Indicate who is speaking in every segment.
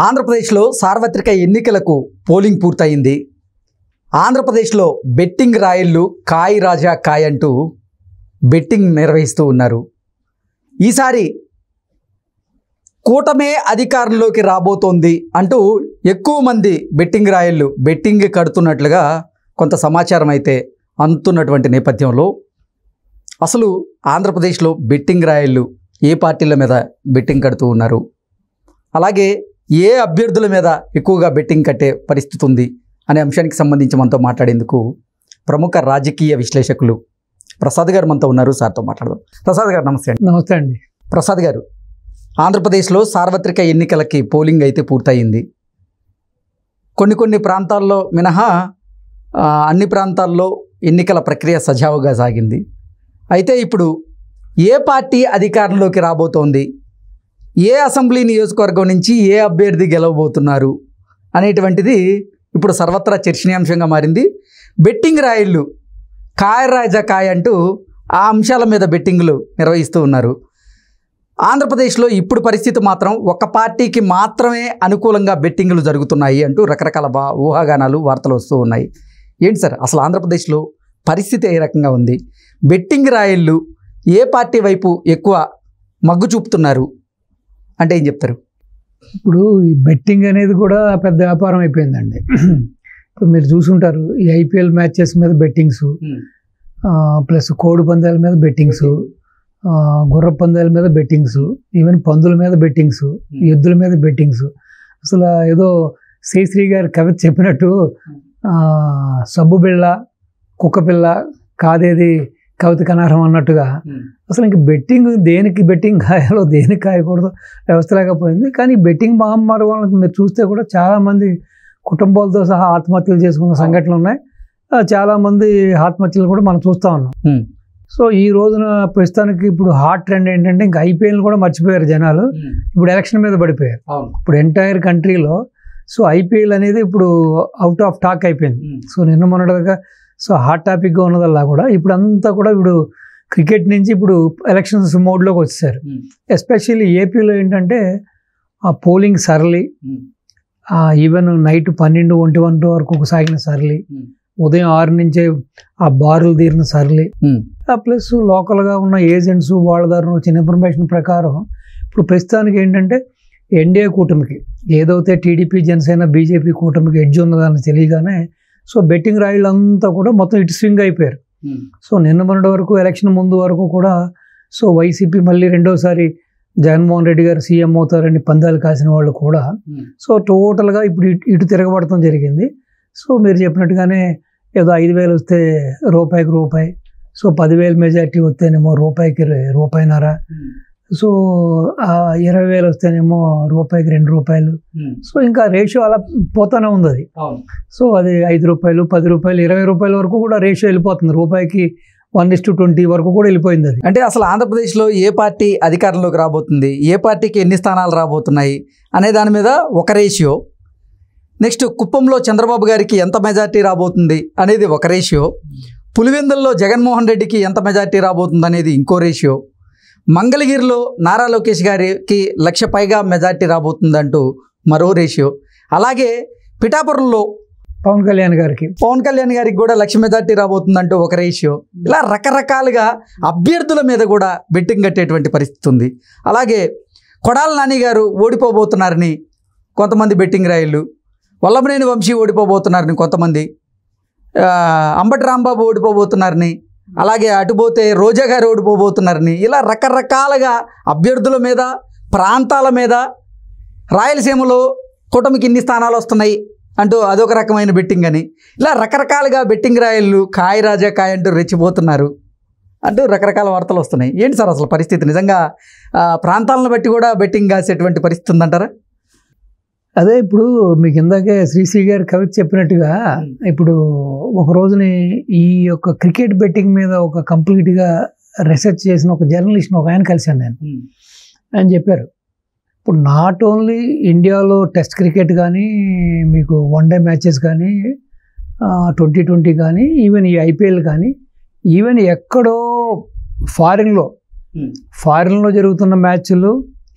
Speaker 1: ఆంధ్రప్రదేశ్లో సార్వత్రిక ఎన్నికలకు పోలింగ్ పూర్తయింది. ఆంధ్రప్రదేశ్లో బెట్టింగ్ రాయళ్ళు కాయ్ రాజా కాయ్ అంటూ బెట్టింగ్ నిర్వహిస్తూ ఉన్నారు. ఈసారి కూటమే అధికారంలోకి రాబోతోంది అంటూ ఎక్కువ మంది బెట్టింగ్ రాయళ్ళు బెట్టింగ్ కడుతున్నట్లుగా కొంత సమాచారం అయితే అందుతున్నటువంటి నేపథ్యంలో అసలు ఆంధ్రప్రదేశ్లో బెట్టింగ్ రాయళ్ళు ఏ పార్టీల మీద బెట్టింగ్ కడుతూ ఉన్నారు, అలాగే ఏ అభ్యర్థుల మీద ఎక్కువగా బెట్టింగ్ కట్టే పరిస్థితి ఉంది అనే అంశానికి సంబంధించి మనతో మాట్లాడేందుకు ప్రముఖ రాజకీయ విశ్లేషకులు ప్రసాద్ గారు మనతో ఉన్నారు. సార్తో మాట్లాడదాం. ప్రసాద్ గారు నమస్తే అండి.
Speaker 2: నమస్తే అండి.
Speaker 1: ప్రసాద్ గారు, ఆంధ్రప్రదేశ్లో సార్వత్రిక ఎన్నికలకి పోలింగ్ అయితే పూర్తయింది. కొన్ని ప్రాంతాల్లో మినహా అన్ని ప్రాంతాల్లో ఎన్నికల ప్రక్రియ సజావుగా సాగింది. అయితే ఇప్పుడు ఏ పార్టీ అధికారంలోకి రాబోతోంది, ఏ అసెంబ్లీ నియోజకవర్గం నుంచి ఏ అభ్యర్థి గెలవబోతున్నారు అనేటువంటిది ఇప్పుడు సర్వత్రా చర్చనీయాంశంగా మారింది. బెట్టింగ్ రాయిళ్ళు కాయ్ రాజా కాయ్ అంటూ ఆ అంశాల మీద బెట్టింగ్లు నిర్వహిస్తూ ఉన్నారు. ఆంధ్రప్రదేశ్లో ఇప్పుడు పరిస్థితి మాత్రం ఒక పార్టీకి మాత్రమే అనుకూలంగా బెట్టింగ్లు జరుగుతున్నాయి అంటూ రకరకాల ఊహాగానాలు వార్తలు వస్తూ ఉన్నాయి. ఏంటి సార్ అసలు ఆంధ్రప్రదేశ్లో పరిస్థితి ఏ రకంగా ఉంది? బెట్టింగ్ రాయిళ్ళు ఏ పార్టీ వైపు ఎక్కువ మగ్గు చూపుతున్నారు అంటే ఏం చెప్తారు?
Speaker 2: ఇప్పుడు ఈ బెట్టింగ్ అనేది కూడా పెద్ద వ్యాపారం అయిపోయిందండి. ఇప్పుడు మీరు చూసుంటారు, ఈ ఐపీఎల్ మ్యాచెస్ మీద బెట్టింగ్స్, ప్లస్ కోడి పందాల మీద బెట్టింగ్స్, గుర్ర పందాల మీద బెట్టింగ్స్, ఈవెన్ పందుల మీద బెట్టింగ్స్, ఎద్దుల మీద బెట్టింగ్స్. అసలు ఏదో శ్రీశ్రీ గారి కవిత చెప్పినట్టు సబ్బు బిళ్ళ కుక్క పిల్ల కాదేది కవిత కనర్హం అన్నట్టుగా అసలు ఇంక బెట్టింగ్ దేనికి బెట్టింగ్ కాయాలో దేనికి కాయకూడదు వ్యవస్థ లేకపోయింది. కానీ బెట్టింగ్ మహమ్మారి వల్ల మీరు చూస్తే కూడా చాలామంది కుటుంబాలతో సహా ఆత్మహత్యలు చేసుకున్న సంఘటనలు ఉన్నాయి. చాలామంది ఆత్మహత్యలు కూడా మనం చూస్తూ ఉన్నాం. సో ఈ రోజున ప్రస్తుతానికి ఇప్పుడు హాట్ ట్రెండ్ ఏంటంటే ఇంకా ఐపీఎల్ కూడా మర్చిపోయారు జనాలు. ఇప్పుడు ఎలక్షన్ మీద పడిపోయారు. ఇప్పుడు ఎంటైర్ కంట్రీలో సో ఐపీఎల్ అనేది ఇప్పుడు అవుట్ ఆఫ్ టాక్ అయిపోయింది. సో నిన్న మొన్నటిగా సో హాట్ టాపిక్గా ఉన్నదల్లా కూడా ఇప్పుడు అంతా కూడా ఇప్పుడు క్రికెట్ నుంచి ఇప్పుడు ఎలక్షన్స్ మోడ్లోకి వచ్చేసారు. ఎస్పెషల్లీ ఏపీలో ఏంటంటే ఆ పోలింగ్ సరళి, ఈవెన్ నైట్ 12-1 వరకు సాగిన సరళి, ఉదయం 6 నుంచే ఆ బారులు తీరిన సరళి, ప్లస్ లోకల్గా ఉన్న ఏజెంట్స్ వాళ్ళ ద్వారా వచ్చిన ఇన్ఫర్మేషన్ ప్రకారం ఇప్పుడు ప్రస్తుతానికి ఏంటంటే ఎన్డీఏ కూటమికి ఏదైతే టీడీపీ జనసేన బీజేపీ కూటమికి ఎడ్జ్ ఉన్నదాన్ని తెలియగానే సో బెట్టింగ్ రాయిళ్ళంతా కూడా మొత్తం ఇటు స్వింగ్ అయిపోయారు. సో నిన్న మొన్నటి వరకు ఎలక్షన్ ముందు వరకు కూడా సో వైసీపీ మళ్ళీ రెండోసారి జగన్మోహన్ రెడ్డి గారు సీఎం అవుతారని పందాలు కాసిన వాళ్ళు కూడా సో టోటల్గా ఇప్పుడు ఇటు తిరగబడటం జరిగింది. సో మీరు చెప్పినట్టుగానే ఏదో 5,000 వస్తే రూపాయికి రూపాయి, సో 10,000 మెజార్టీ వస్తేనేమో రూపాయికి రూపాయిన్నర, సో 20,000 వస్తేనేమో రూపాయికి 2 రూపాయలు. సో ఇంకా రేషియో అలా పోతూనే ఉంది అది. సో అది 5 రూపాయలు, 10 రూపాయలు, 20 రూపాయల వరకు కూడా రేషియో వెళ్ళిపోతుంది. రూపాయికి 1:20 వరకు కూడా వెళ్ళిపోయింది అది.
Speaker 1: అంటే అసలు ఆంధ్రప్రదేశ్లో ఏ పార్టీ అధికారంలోకి రాబోతుంది, ఏ పార్టీకి ఎన్ని స్థానాలు రాబోతున్నాయి అనే దాని మీద ఒక రేషియో, నెక్స్ట్ కుప్పంలో చంద్రబాబు గారికి ఎంత మెజార్టీ రాబోతుంది అనేది ఒక రేషియో, పులివెందుల్లో జగన్మోహన్ రెడ్డికి ఎంత మెజార్టీ రాబోతుంది అనేది ఇంకో రేషియో, మంగళగిరిలో నారా లోకేష్ గారికి 1,00,000 పైగా మెజార్టీ రాబోతుందంటూ మరో రేషియో, అలాగే పిఠాపురంలో
Speaker 2: పవన్ కళ్యాణ్ గారికి
Speaker 1: కూడా 1,00,000 మెజార్టీ రాబోతుందంటూ ఒక రేషియో. ఇలా రకరకాలుగా అభ్యర్థుల మీద కూడా బెట్టింగ్ కట్టేటువంటి పరిస్థితి ఉంది. అలాగే కొడాల నాని గారు ఓడిపోబోతున్నారని కొంతమంది బెట్టింగ్ రాయిళ్ళు, వల్లభనేని వంశీ ఓడిపోబోతున్నారని కొంతమంది, అంబటి రాంబాబు ఓడిపోబోతున్నారని, అలాగే అటుపోతే రోజా గారు ఓడిపోబోతున్నారని, ఇలా రకరకాలుగా అభ్యర్థుల మీద, ప్రాంతాల మీద, రాయలసీమలో కూటమికి ఇన్ని స్థానాలు వస్తున్నాయి అంటూ అదొక రకమైన బెట్టింగ్ అని, ఇలా రకరకాలుగా బెట్టింగ్ రాయళ్ళు కాయ్ రాజా కాయ్ అంటూ రెచ్చిపోతున్నారు అంటూ రకరకాల వార్తలు వస్తున్నాయి. ఏంటి సార్ అసలు పరిస్థితి? నిజంగా ప్రాంతాలను బట్టి కూడా బెట్టింగ్ కాసేటువంటి పరిస్థితి ఉందంటారా?
Speaker 2: అదే ఇప్పుడు మీకు ఇందాకే శ్రీశ్రీ గారి కవిత చెప్పినట్టుగా ఇప్పుడు ఒక రోజుని ఈ యొక్క క్రికెట్ బెట్టింగ్ మీద ఒక కంప్లీట్గా రీసెర్చ్ చేసిన ఒక జర్నలిస్ట్ని ఒక ఆయన కలిశాను నేను. ఆయన చెప్పారు ఇప్పుడు నాట్ ఓన్లీ ఇండియాలో టెస్ట్ క్రికెట్ కానీ, మీకు వన్డే మ్యాచెస్ కానీ, 2020 కానీ, ఈవెన్ ఈ ఐపీఎల్ కానీ, ఈవెన్ ఎక్కడో ఫారిన్లో జరుగుతున్న మ్యాచ్లు,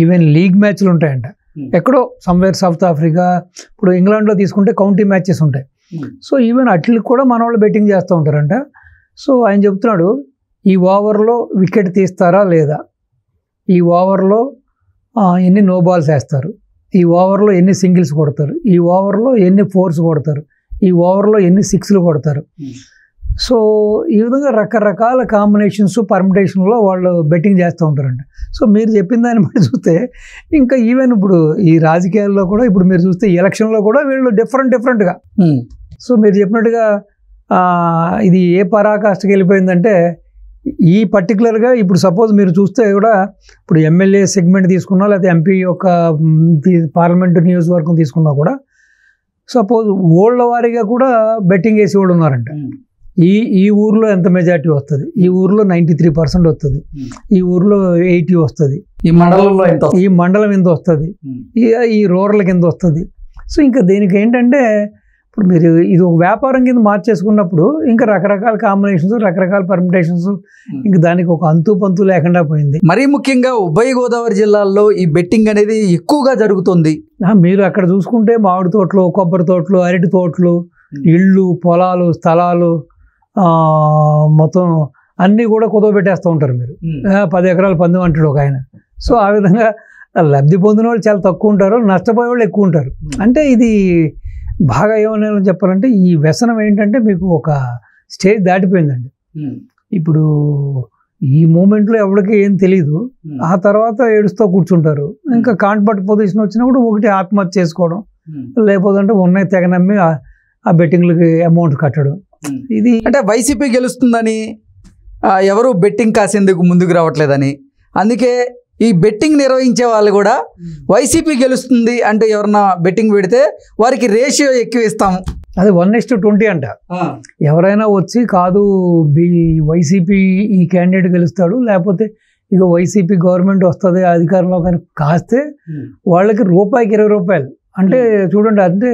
Speaker 2: ఈవెన్ లీగ్ మ్యాచ్లు ఉంటాయంట. ఎక్కడో సమ్వేర్ సౌత్ ఆఫ్రికా, ఇప్పుడు ఇంగ్లాండ్లో తీసుకుంటే కౌంటీ మ్యాచెస్ ఉంటాయి. సో ఈవెన్ అట్లకి కూడా మన వాళ్ళు బెట్టింగ్ చేస్తూ ఉంటారంట. సో ఆయన చెప్తున్నాడు, ఈ ఓవర్లో వికెట్ తీస్తారా లేదా, ఈ ఓవర్లో ఎన్ని నో బాల్స్ వేస్తారు, ఈ ఓవర్లో ఎన్ని సింగిల్స్ కొడతారు, ఈ ఓవర్లో ఎన్ని ఫోర్స్ కొడతారు, ఈ ఓవర్లో ఎన్ని సిక్స్లు కొడతారు. సో ఈ విధంగా రకరకాల కాంబినేషన్స్ పర్మిటేషన్లో వాళ్ళు బెట్టింగ్ చేస్తూ ఉంటారంట. సో మీరు చెప్పిన దాన్ని బట్టి చూస్తే ఇంకా ఈవెన్ ఇప్పుడు ఈ రాజకీయాల్లో కూడా ఇప్పుడు మీరు చూస్తే ఎలక్షన్లో కూడా వీళ్ళు డిఫరెంట్గా సో మీరు చెప్పినట్టుగా ఇది ఏ పరాకాష్ఠకి వెళ్ళిపోయిందంటే ఈ పర్టికులర్గా ఇప్పుడు సపోజ్ మీరు చూస్తే కూడా ఇప్పుడు ఎమ్మెల్యే సెగ్మెంట్ తీసుకున్నా లేకపోతే ఎంపీ యొక్క పార్లమెంటు నియోజకవర్గం తీసుకున్నా కూడా సపోజ్ ఓళ్ళ వారీగా కూడా బెట్టింగ్ వేసి వాళ్ళు ఉన్నారంట. ఈ ఊర్లో ఎంత మెజారిటీ వస్తుంది, ఈ ఊర్లో 93% వస్తుంది, ఈ ఊర్లో 80 వస్తుంది,
Speaker 1: ఈ మండలంలో ఎంత,
Speaker 2: ఈ మండలం ఎంత వస్తుంది, ఈ రూరల్కి ఎంత వస్తుంది. సో ఇంకా దీనికి ఏంటంటే ఇప్పుడు మీరు ఇది ఒక వ్యాపారం కింద మార్చేసుకున్నప్పుడు ఇంకా రకరకాల కాంబినేషన్స్, రకరకాల పర్మిటేషన్స్, ఇంకా దానికి ఒక అంతు పంతు లేకుండా పోయింది.
Speaker 1: మరీ ముఖ్యంగా ఉభయ గోదావరి జిల్లాల్లో ఈ బెట్టింగ్ అనేది ఎక్కువగా జరుగుతుంది.
Speaker 2: మీరు అక్కడ చూసుకుంటే మామిడి తోటలు, కొబ్బరి తోటలు, అరటి తోటలు, ఇళ్ళు, పొలాలు, స్థలాలు మొత్తం అన్నీ కూడా కుదవబెట్టేస్తూ ఉంటారు. మీరు 10 ఎకరాలు పందెం అంటాడు ఒక ఆయన. సో ఆ విధంగా లబ్ధి పొందిన వాళ్ళు చాలా తక్కువ ఉంటారు, నష్టపోయే వాళ్ళు ఎక్కువ ఉంటారు. అంటే ఇది బాగా ఏమన్నా చెప్పాలంటే ఈ వ్యసనం ఏంటంటే మీకు ఒక స్టేజ్ దాటిపోయిందండి. ఇప్పుడు ఈ మూమెంట్లో ఎవరికి ఏం తెలీదు, ఆ తర్వాత ఏడుస్తూ కూర్చుంటారు. ఇంకా కాంట్పట్ పొజిషన్ వచ్చినప్పుడు ఒకటి ఆత్మహత్య చేసుకోవడం, లేకపోతే ఉన్నాయి తెగ నమ్మి ఆ బెట్టింగ్లకి అమౌంట్ కట్టడం. ఇది
Speaker 1: అంటే వైసీపీ గెలుస్తుందని ఎవరు బెట్టింగ్ కాసేందుకు ముందుకు రావట్లేదని, అందుకే ఈ బెట్టింగ్ నిర్వహించే వాళ్ళు కూడా వైసీపీ గెలుస్తుంది అంటే ఎవరన్నా బెట్టింగ్ పెడితే వారికి రేషియో ఎక్కువ ఇస్తాము,
Speaker 2: అది 1:20 అంట. ఎవరైనా వచ్చి కాదు వైసీపీ ఈ క్యాండిడేట్ గెలుస్తాడు, లేకపోతే ఇక వైసీపీ గవర్నమెంట్ వస్తుంది అధికారంలో కానీ కాస్తే వాళ్ళకి రూపాయికి 20 రూపాయలు. అంటే చూడండి, అంటే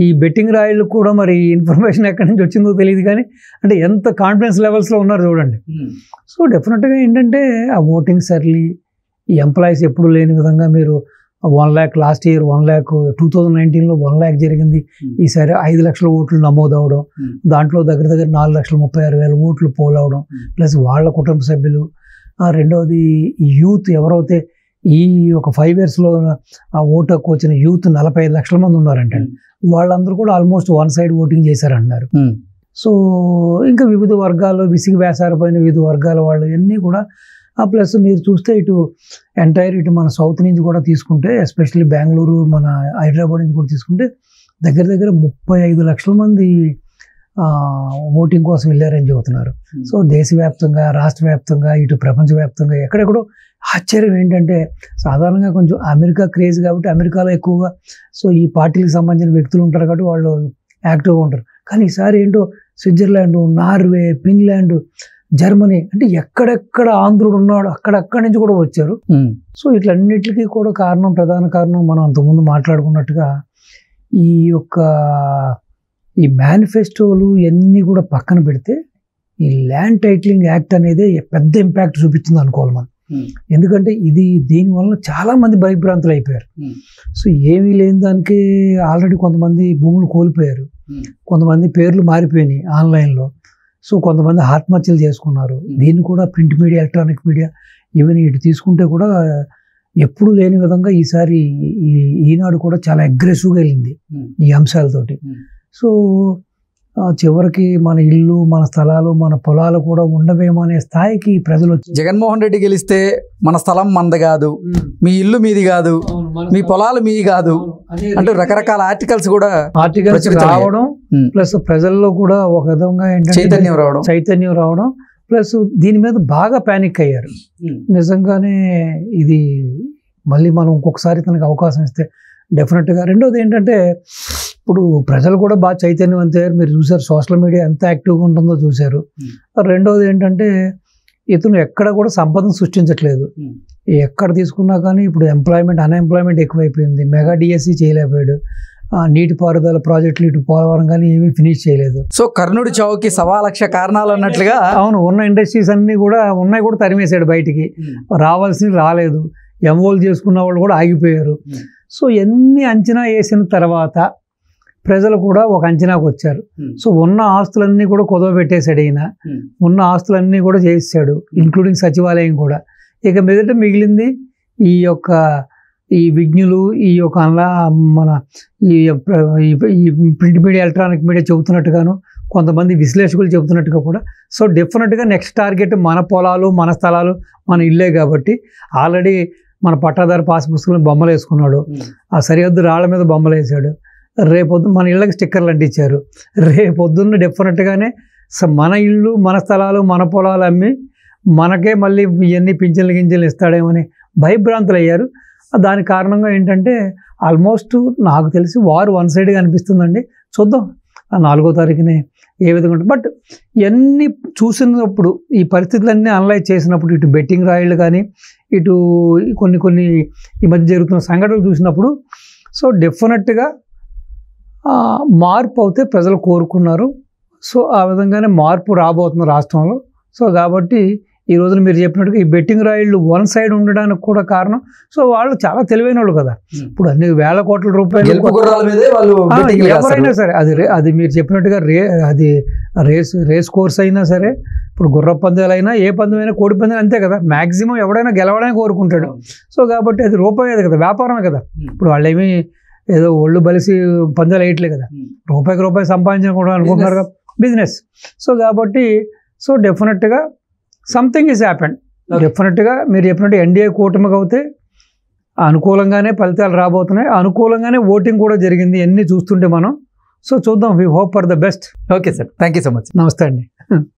Speaker 2: ఈ బెట్టింగ్ రాయిళ్ళు కూడా మరి ఇన్ఫర్మేషన్ ఎక్కడి నుంచి వచ్చిందో తెలియదు కానీ అంటే ఎంత కాన్ఫిడెన్స్ లెవెల్స్లో ఉన్నారు చూడండి. సో డెఫినెట్గా ఏంటంటే ఆ ఓటింగ్ సర్లీ, ఈ ఎంప్లాయీస్ ఎప్పుడు లేని విధంగా మీరు 1 lakh last year 1 lakh 2019లో 1 lakh జరిగింది. ఈసారి 5 లక్షల ఓట్లు నమోదు అవడం, దాంట్లో దగ్గర 4,36,000 ఓట్లు పోల్ అవడం, ప్లస్ వాళ్ళ కుటుంబ సభ్యులు. రెండవది యూత్ ఎవరైతే ఈ ఒక 5 yearsలో ఆ ఓటు హక్కు వచ్చిన యూత్ 45 లక్షల మంది ఉన్నారంటే వాళ్ళందరూ కూడా ఆల్మోస్ట్ వన్ సైడ్ ఓటింగ్ చేశారంటున్నారు. సో ఇంకా వివిధ వర్గాలు, విసిగి వేసారిపోయిన వివిధ వర్గాల వాళ్ళు అన్నీ కూడా ప్లస్ మీరు చూస్తే ఇటు ఎంటైర్ ఇటు మన సౌత్ నుంచి కూడా తీసుకుంటే, ఎస్పెషల్లీ బెంగళూరు, మన హైదరాబాద్ నుంచి కూడా తీసుకుంటే దగ్గర 35 లక్షల మంది ఓటింగ్ కోసం వెళ్ళారని చెబుతున్నారు. సో దేశవ్యాప్తంగా, రాష్ట్ర వ్యాప్తంగా, ఇటు ప్రపంచవ్యాప్తంగా ఎక్కడెక్కడో. ఆశ్చర్యం ఏంటంటే సాధారణంగా కొంచెం అమెరికా క్రేజ్ కాబట్టి అమెరికాలో ఎక్కువగా సో ఈ పార్టీలకు సంబంధించిన వ్యక్తులు ఉంటారు కాబట్టి వాళ్ళు యాక్టివ్గా ఉంటారు. కానీ ఈసారి ఏంటో స్విట్జర్లాండ్, నార్వే, ఫిన్లాండ్, జర్మనీ అంటే ఎక్కడెక్కడ ఆంధ్రుడు ఉన్నాడు అక్కడక్కడి నుంచి కూడా వచ్చారు. సో ఇట్లన్నిటికీ కూడా కారణం, ప్రధాన కారణం మనం అంతకుముందు మాట్లాడుకున్నట్టుగా ఈ యొక్క ఈ మేనిఫెస్టోలు ఇవన్నీ కూడా పక్కన పెడితే ఈ ల్యాండ్ టైటిలింగ్ యాక్ట్ అనేది పెద్ద ఇంపాక్ట్ చూపించింది అనుకోవాలి మనం. ఎందుకంటే దీనివల్ల చాలా మంది భయభ్రాంతులు అయిపోయారు. సో ఏమీ లేని దానికి ఆల్రెడీ కొంతమంది భూములు కోల్పోయారు, కొంతమంది పేర్లు మారిపోయినాయి ఆన్లైన్లో. సో కొంతమంది ఆత్మహత్యలు చేసుకున్నారు. దీన్ని కూడా print media, electronic media, even ఇటు తీసుకుంటే కూడా ఎప్పుడు లేని విధంగా ఈసారి ఈనాడు కూడా చాలా అగ్రెసివ్గా వెళ్ళింది ఈ అంశాలతోటి. సో చివరికి మన ఇల్లు, మన స్థలాలు, మన పొలాలు కూడా ఉండవేమో అనే స్థాయికి ప్రజలు వచ్చి,
Speaker 1: జగన్మోహన్ రెడ్డి గెలిస్తే మన స్థలం మంద కాదు, మీ ఇల్లు మీది కాదు, మీ పొలాలు మీది కాదు అంటూ రకరకాల ఆర్టికల్స్
Speaker 2: రావడం, ప్లస్ ప్రజల్లో కూడా ఒక విధంగా ఏంటంటే చైతన్యం రావడం, ప్లస్ దీని మీద బాగా ప్యానిక్ అయ్యారు. నిజంగానే ఇది మళ్ళీ మనం ఇంకొకసారి తనకు అవకాశం ఇస్తే డెఫినెట్గా. రెండోది ఏంటంటే ఇప్పుడు ప్రజలు కూడా బాగా చైతన్యవంతయ్యారు. మీరు చూసారు సోషల్ మీడియా ఎంత యాక్టివ్గా ఉంటుందో చూశారు. రెండోది ఏంటంటే ఇతను ఎక్కడ కూడా సంపదను సృష్టించట్లేదు. ఎక్కడ తీసుకున్నా కానీ ఇప్పుడు అన్ఎంప్లాయ్మెంట్ ఎక్కువైపోయింది. మెగా డిఎస్సి చేయలేకపోయాడు. నీటిపారుదల ప్రాజెక్టులు ఇటు పోలవరం కానీ ఏమీ ఫినిష్ చేయలేదు.
Speaker 1: సో కర్ణుడి చావుకి 1,00,000 కారణాలు అన్నట్లుగా
Speaker 2: అవును, ఉన్న ఇండస్ట్రీస్ అన్నీ కూడా ఉన్నాయి కూడా తరిమేశాడు బయటికి. రావాల్సింది రాలేదు. ఎంఓలు చేసుకున్న వాళ్ళు కూడా ఆగిపోయారు. సో ఎన్ని అంచనా వేసిన తర్వాత ప్రజలు కూడా ఒక అంచనాకు వచ్చారు. సో ఉన్న ఆస్తులన్నీ కూడా కుదవబెట్టేశాడు ఈయన, ఉన్న ఆస్తులన్నీ కూడా చేసాడు, ఇంక్లూడింగ్ సచివాలయం కూడా. ఇక మీదట మిగిలింది ఈ విజ్ఞులు, ఈ యొక్క మన ఈ ప్రింట్ మీడియా, ఎలక్ట్రానిక్ మీడియా చెబుతున్నట్టుగాను, కొంతమంది విశ్లేషకులు చెబుతున్నట్టుగా కూడా. సో డెఫినెట్గా నెక్స్ట్ టార్గెట్ మన పొలాలు, మన స్థలాలు, మన ఇల్లే. కాబట్టి ఆల్రెడీ మన పట్టాదారు పాస్ పుస్తకంలో బొమ్మలు వేసుకున్నాడు, ఆ సరిహద్దు రాళ్ల మీద బొమ్మలు వేసాడు. రేపొద్దు మన ఇళ్ళకి స్టిక్కర్లు అంటించారు. రేపొద్దున్న డెఫినెట్గానే మన ఇళ్ళు, మన స్థలాలు, మన పొలాలు అమ్మి మనకే మళ్ళీ ఇవన్నీ పింఛన్లు గింజలు ఇస్తాడేమని భయభ్రాంతులు అయ్యారు. దాని కారణంగా ఏంటంటే ఆల్మోస్ట్ నాకు తెలిసి వారు వన్ సైడ్గా అనిపిస్తుందండి. చూద్దాం 4వ తారీఖునే ఏ విధంగా ఉంటుంది. బట్ ఇవన్నీ చూసినప్పుడు, ఈ పరిస్థితులన్నీ అనలైజ్ చేసినప్పుడు, ఇటు బెట్టింగ్ రాయిళ్ళు కానీ, ఇటు కొన్ని ఈ మధ్య జరుగుతున్న సంఘటనలు చూసినప్పుడు, సో డెఫినెట్గా మార్పు అయితే ప్రజలు కోరుకున్నారు. సో ఆ విధంగానే మార్పు రాబోతుంది రాష్ట్రంలో. సో కాబట్టి ఈ రోజున మీరు చెప్పినట్టుగా ఈ బెట్టింగ్ రాయిళ్ళు వన్ సైడ్ ఉండడానికి కూడా కారణం, సో వాళ్ళు చాలా తెలివైన వాళ్ళు కదా. ఇప్పుడు అన్ని వేల కోట్ల రూపాయలు ఎవరైనా సరే, అది మీరు చెప్పినట్టుగా అది రేస్ కోర్స్ అయినా సరే, ఇప్పుడు గుర్ర పందాలైనా, ఏ పందమైనా, కోడి పందాలు అంతే కదా. మ్యాక్సిమం ఎవడైనా గెలవడానికి కోరుకుంటాడు. సో కాబట్టి అది రూపాయి కదా, వ్యాపారమే కదా. ఇప్పుడు వాళ్ళేమీ ఏదో ఒళ్ళు బలిసి పందాలు వేయట్లే కదా, రూపాయికి రూపాయి సంపాదించకూడదు అనుకుంటున్నారు కదా, బిజినెస్. సో కాబట్టి డెఫినెట్గా సంథింగ్ ఈజ్ హ్యాపెండ్. డెఫినెట్గా మీరు చెప్పినట్టు ఎన్డీఏ కూటమికి అయితే అనుకూలంగానే ఫలితాలు రాబోతున్నాయి, అనుకూలంగానే ఓటింగ్ కూడా జరిగింది ఎన్ని చూస్తుంటే మనం. సో చూద్దాం, we hope for the best.
Speaker 1: Okay sir, thank you so much.
Speaker 2: నమస్తే అండి.